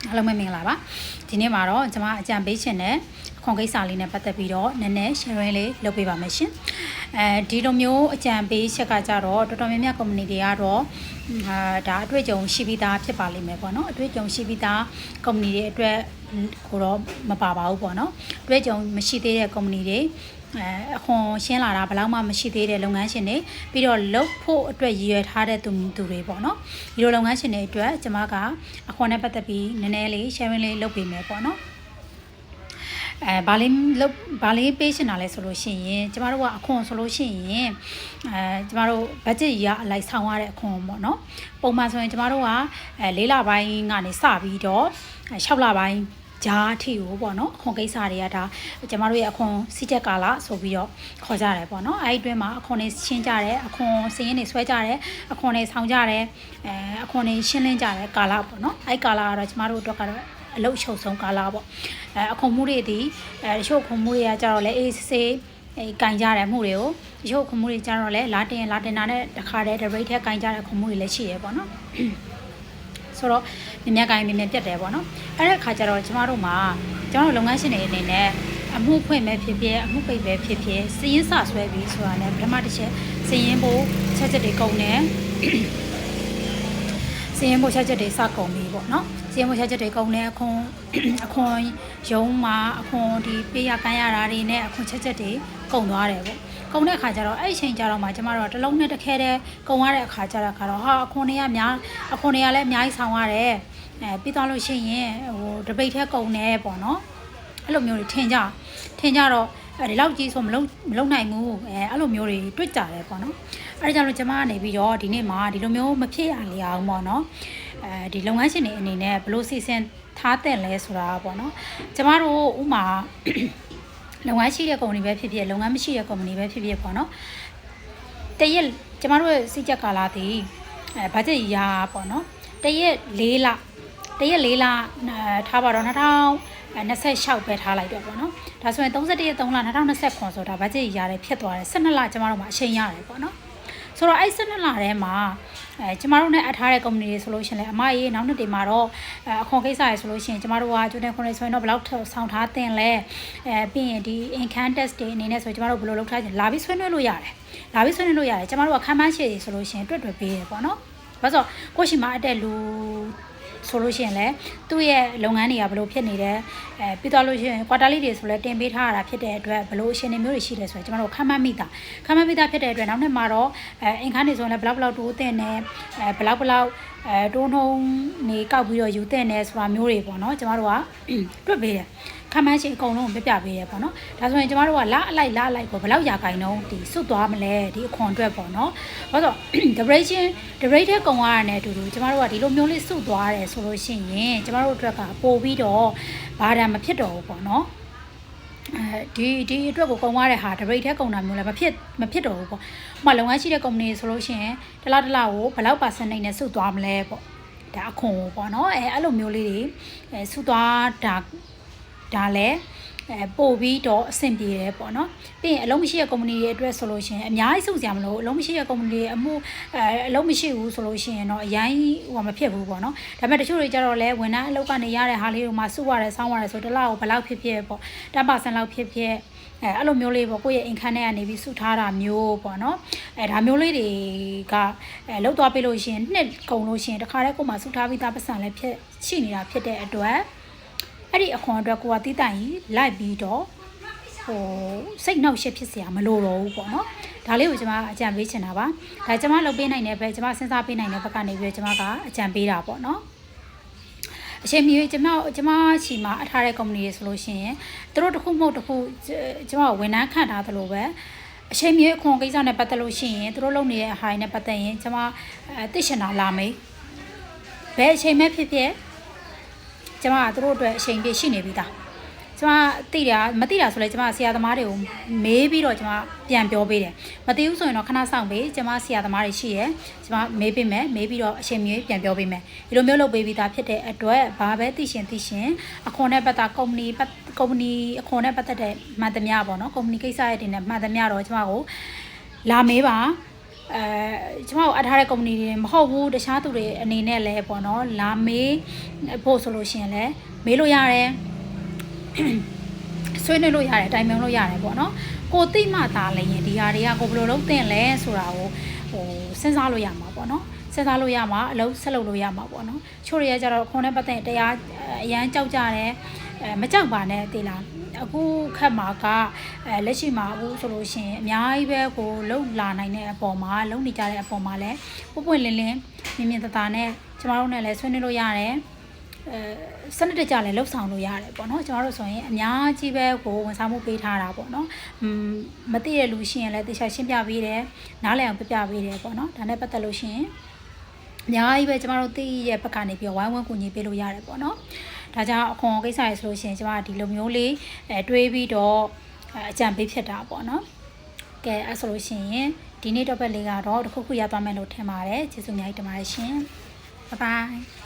အားလုံးပဲမင်္ဂလာပါဒီနေ့မှာတော့ကျွန်မအကြံပေးချင်တဲ့ခွန်ကိစ္စလေးနဲ့ပတ်သက်ပြီးတော့နည်းနည်း sharing လေးလုပ်ပေးပါမယ်ရှင်ဒီလိုမျိုးအကြံပေးချက်ကကြတော့တော်တော်များများ company တွေကတော့ဒါအတွေ့အကြုံရှိပြီးသားဖြစ်ပါလိမ့်မယ်ပေါ့နော်အတွေ့အကြုံရှိပြီးသား company တွေအတွက်ကိုတော့မပါပါဘူးပေါ့နော်အတွေ့အကြုံမရှိသေးတဲ့ company တွေအခွန်ရှင်းလာတာဘယ်လောက်မှမရှိသေးတဲ့လုပ်ငန်းရှင်တွေပြီးတော့လုပ်ဖို့အတွက်ရည်ရွယ်ထားတဲ့သူတွေပေါ့နော်ဒီလိုလုပ်ငန်းရှင်တွေအတွက်ကျွန်မကအခွန်နဲ့ပတ်သက်ပြီးနည်းနည်းလေး sharing လေးလုပ်ပေးမယ်ပေါ့နော်ဘာလေးပေးချင်တာလဲဆိုလို့ရှိရင်ကျမတို့ကအခွန်ဆိုလို့ရှိရင်ကျမတို့ budget ရအလိုက်ဆောင်ရတဲ့အခွန်ပေါ့နော်ပုံမှန်ဆိုရင်ကျမတို့က4လပိုင်းကနေစပြီးတော့6လပိုင်းဂျားအထိကိုပေါ့နော်အခွန်ကိစ္စတွေကဒါကျမတို့ရဲ့အခွန်စီးချက်ကာလဆိုပြီးတော့ခေါ်ကြတယ်ပေါ့နော်အဲဒီအတွင်းမှာအခွန်တွေရှင်းကြတယ်အခွန်စည်ရင်းတွေဆွဲကြတယ်အခွန်တွေဆောင်ကြတယ်အခွန်တွေရှင်းလင်းကြတယ်ကာလပေါ့နော်အဲဒီကာလကတော့ကျမတို့အတွက်ကတော့အလုပ်ချုပ်ဆုံးကာလပေါ့အခွန်မှုတွေဒီတချို့ခွန်မှုတွေကကြတော့လေအေးစေးကင်ကြတဲ့မှုတွေကိုတချို့ခွန်မှုတွေကြတော့လေလာတင်တာနဲ့တခါတည်း rate ထဲကင်ကြတဲ့ခွန်မှုတွေလည်းရှိရပေါ့နော်ဆိုတော့မြင်ကင်မြင်ပြတ်တယ်ပေါ့နော်အဲ့တဲ့အခါကျတော့ကျမတို့လုပ်ငန်းရှင်တွေအနေနဲ့အမှုဖွင့်မဲ့ဖြစ်ဖြစ်အမှုပိတ်ပဲဖြစ်ဖြစ်စီးရင်စဆွဲပြီးဆိုတာနဲ့ပထမတစ်ချက်စီးရင်ဖို့ချက်တွေကုန်တယ်စီးရင်ဖို့ချက်တွေစကုန်ပြီပေါ့နော်စီးရင်ဖို့ချက်တွေကုန်တယ်အခွန်ရုံးမှာအခွန်ဒီပေးရကမ်းရတာတွေနဲ့အခွန်ချက်တွေကုန်သွားတယ်ပေါ့ကုန်တဲ့အခါကျတော့အဲ့အချိန်ကျတော့မှကျမတို့ကတစ်လုံးနဲ့တစ်ခဲတည်းကုန်ရတဲ့အခါကျတော့အခွန်တွေကလည်းအများကြီးဆောင်ရတယ်ပြီးသွားလို့ရှိရင်တပိတ်ထဲကုန်တယ်ပေါ့နော်အဲ့လိုမျိုးတွေထင်ကြတော့ဒီလောက်ကြီးဆိုမလုံနိုင်ဘူးအဲ့လိုမျိုးတွေတွေ့ကြတယ်ပေါ့နော်အဲ့ဒါကြောင့်လို့ကျမကနေပြီးတော့ဒီနေ့မှာဒီလိုမျိုးမဖြစ်ရလေအောင်ပေါ့နော်ဒီလုပ်ငန်းရှင်တွေအနေနဲ့ဘယ်လိုစီစဉ်ထားတဲ့လဲဆိုတာပေါ့နော်ကျမတို့ဥမာလုပ်ငန်းရှိတဲ့ကုမ္ပဏီပဲဖြစ်ဖြစ်လုပ်ငန်းမရှိတဲ့ကုမ္ပဏီပဲဖြစ်ဖြစ်ပေါ့နော်တရက်ကျမတို့ရဲ့စိတ်ကြက်ကာလတည်ဘတ်ဂျက်ရာပေါ့နော်တရက်4လထားပါတော့2026ပဲထားလိုက်တော့ပေါ့နော်ဒါဆိုရင်31ရက်3လ2029ဆိုတာဘတ်ဂျက်ရတယ်ဖြစ်သွားတယ်12လကျမတို့မှာအချိန်ရတယ်ပေါ့နော်ဆိုတော့အဲ့12လထဲမှာကျမတို့နဲ့အထားတဲ့ company တွေဆိုလို့ရှိရင်လည်းအမကြီးနောက်နှစ်တည်းမှာတော့အခွန်ကိစ္စတွေဆိုလို့ရှိရင်ကျမတို့ကကျွန်းတဲ့ခွန်တွေဆိုရင်တော့ဘယ်လောက်ဆောင်ထားတင်လဲပြီးရင်ဒီ income tax တွေအနေနဲ့ဆိုကျမတို့ဘယ်လိုလုပ်ထားချင်လာပြီးဆွေးနွေးလို့ရတယ်ကျမတို့ကခံမှန်းချက်တွေဆိုလို့ရှိရင်တွေ့ပေးတယ်ပေါ့နော်ဘာလို့ကိုရှိမှအတက်လူဆိုလို့ရှိရင်လည်းသူ့ရဲ့လုပ်ငန်းတွေကဘယ်လိုဖြစ်နေတယ်ပြီးတော့လို့ရှိရင် quarterly တွေဆိုလည်းတင်ပေးထားရတာဖြစ်တဲ့အတွက်ဘယ်လိုအရှင်တွေမျိုးတွေရှိတယ်ဆိုတော့ကျမတို့ခံမှန်းမိတာဖြစ်တဲ့အတွက်နောက်နှစ်မှာတော့အင်ခန်းတွေဆိုရင်လည်းဘလောက်တိုးတင်နေဘလောက်တိုးနှုံးနေကောက်ပြီးတော့ယူတင်နေဆိုတာမျိုးတွေပေါ့နော်ကျမတို့ကတွေ့ပေးတယ်ခံမှန်းရှင်အကုန်လုံးပြပြပေးရပေါ့နော်ဒါဆိုရင်ကျမတို့ကလအလိုက်ကိုဘယ်လောက်ရာခိုင်နှုန်းဒီစွတ်သွားမလဲဒီအခွန်အတွက်ပေါ့နော်ဘာလို့ဆို rate ထဲကုန်ရတာနဲ့အတူတူကျမတို့ကဒီလိုမျိုးလေးစွတ်သွားတယ်ဆိုလို့ရှိရင်ကျမတို့အတွက်ကပို့ပြီးတော့ဘာသာမဖြစ်တော့ဘူးပေါ့နော်ဒီအတွက်ကိုကုန်ရတဲ့ဟာ rate ထဲကုန်တာမျိုးလည်းမဖြစ်တော့ဘူးပေါ့ဥပမာလုပ်ငန်းရှိတဲ့ company ဆိုလို့ရှိရင်တစ်လကိုဘယ်လောက် percentage နဲ့စွတ်သွားမလဲပေါ့ဒါအခွန်ပေါ့နော်အဲ့လိုမျိုးလေးတွေစွတ်သွားဒါလည်းပို့ပြီးတော့အဆင်ပြေတယ်ပေါ့နော်ပြီးရင်အလုံးမရှိတဲ့ company တွေအတွက်ဆိုလို့ရှိရင်အများကြီးစုစရာမလိုအလုံးမရှိတဲ့ company တွေအလုံးမရှိဘူးဆိုလို့ရှိရင်တော့အရင်မဖြစ်ဘူးပေါ့နော်ဒါပေမဲ့တချို့တွေကြတော့လဲဝန်ထမ်းအလုပ်ကနေရတဲ့ဟာလေးတွေမှာစုရတယ်စောင်းရတယ်ဆိုတစ်လကိုဘယ်လောက်ဖြစ်ပေါ့10% လောက်ဖြစ်အဲ့လိုမျိုးလေးပေါ့ကိုယ့်ရဲ့ income နဲ့ကနေပြီးစုထားတာမျိုးပေါ့နော်ဒါမျိုးလေးတွေကလောက်သွားပေးလို့ရှိရင်နှစ်ကုန်လို့ရှိရင်တခါတည်းကိုယ်မှာစုထားပြီးသားပတ်စံလည်းရှိနေတာဖြစ်တဲ့အတွက်အဲ့ဒီအခွန်အတွက်ကိုကတီးတိုင်လိုက်ပြီးတော့စိတ်နှောက်ရှက်ဖြစ်စရာမလိုတော့ဘူးပေါ့နော်ဒါလေးကိုကျွန်မအကြံပေးချင်တာပါဒါကျွန်မလုပ်ပေးနိုင်တဲ့ဘက်ကျွန်မစဉ်းစားပေးနိုင်တဲ့ဘက်ကနေပြီးကျွန်မကအကြံပေးတာပေါ့နော်အချိန်မီကျွန်မချီမှာအထားတဲ့ company တွေဆိုလို့ရှိရင်သူတို့တစ်ခုမဟုတ်တစ်ခုကျွန်မဝန်ထမ်းခန့်ထားသလိုပဲအချိန်မီအခွန်ကိစ္စနဲ့ပတ်သက်လို့ရှိရင်သူတို့လုပ်နေတဲ့အဟာနဲ့ပတ်သက်ရင်ကျွန်မသိချင်တာလာမေးဘယ်အချိန်မှဖြစ်ကျမကသူတို့အတွက်အချိန်ပြည့်ရှိနေပြီသားကျမမသိတာဆိုလဲကျမဆရာသမားတွေကိုမေးပြီးတော့ကျမပြန်ပြောပေးတယ်မသိဘူးဆိုရင်တော့ခဏစောင့်ပေးကျမဆရာသမားတွေရှိရယ်ကျမမေးပေးမယ်မေးပြီးတော့အချိန်မျိုးပြန်ပြောပေးမယ်ဒီလိုမျိုးလုပ်ပေးပြီးသားဖြစ်တဲ့အတွက်ဘာပဲသိရှင်အခွန်နဲ့ပတ်သက်ကုမ္ပဏီအခွန်နဲ့ပတ်သက်တဲ့မှန်သမျှပေါ့နော်ကုမ္ပဏီကိစ္စရဲ့တင်နဲ့မှန်သမျှတော့ကျမကိုလာမေးပါ ကျွန်တော်အထားတဲ့ company တွေမဟုတ်ဘူးတခြားသူတွေအနေနဲ့လည်းပေါ့နော်လာမေးဖို့ဆိုလို့ရှိရင်လည်းမေးလို့ရတယ်ဆွေးနွေးလို့ရတယ်တိုင်ပင်လို့ရတယ်ပေါ့နော်ကိုသိမှသာလည်းရင်ဒီဟာတွေကကိုဘယ်လိုလုပ်သင့်လဲဆိုတာကိုစဉ်းစားလို့ရမှာပေါ့နော်စဉ်းစားလို့ရမှာအလုပ်ဆက်လုပ်လို့ရမှာပေါ့နော်ချို့တွေကကြတော့ခွန်နဲ့ပတ်သက်တရားအရန်ကြောက်ကြတယ်မကြောက်ပါနဲ့သိလားအခုခက်မှာကလက်ရှိမှာအခုဆိုလို့ရှိရင်အများကြီးပဲကိုလုံလာနိုင်တဲ့အပေါ်မှာလုံနေကြတဲ့အပေါ်မှာလည်းပွင့်လင်းလင်းမြင်မြင်သာသာနဲ့ကျမတို့နဲ့လည်းဆွေးနွေးလို့ရတယ်စနစ်တကျလည်းလှုပ်ဆောင်လို့ရတယ်ပေါ့နော်ကျမတို့ဆိုရင်အများကြီးပဲကိုဝန်ဆောင်မှုပေးထားတာပေါ့နော်မသိတဲ့လူရှိရင်လည်းတေချာရှင်းပြပေးတယ်နားလည်အောင်ပြပြပေးတယ်ပေါ့နော်ဒါနဲ့ပတ်သက်လို့ရှိရင်အများကြီးပဲကျမတို့သိရဲ့ဘက်ကနေပြီးဝိုင်းဝန်းကူညီပေးလို့ရတယ်ပေါ့နော်ဒါကြောင့်အခွန်ကိစ္စရဆိုလို့ရှိရင်ကျမဒီလိုမျိုးလေးတွေးပြီးတော့အကြံပေးဖြစ်တာပေါ့နော်ကဲအဲ့ဆိုလို့ရှိရင်ဒီနေ့တော့ဘက်လေးကတော့တစ်ခုခုရသွားမယ်လို့ထင်ပါတယ်ကျေးဇူးအများကြီးတင်ပါတယ်ရှင်ဘိုင်ဘိုင်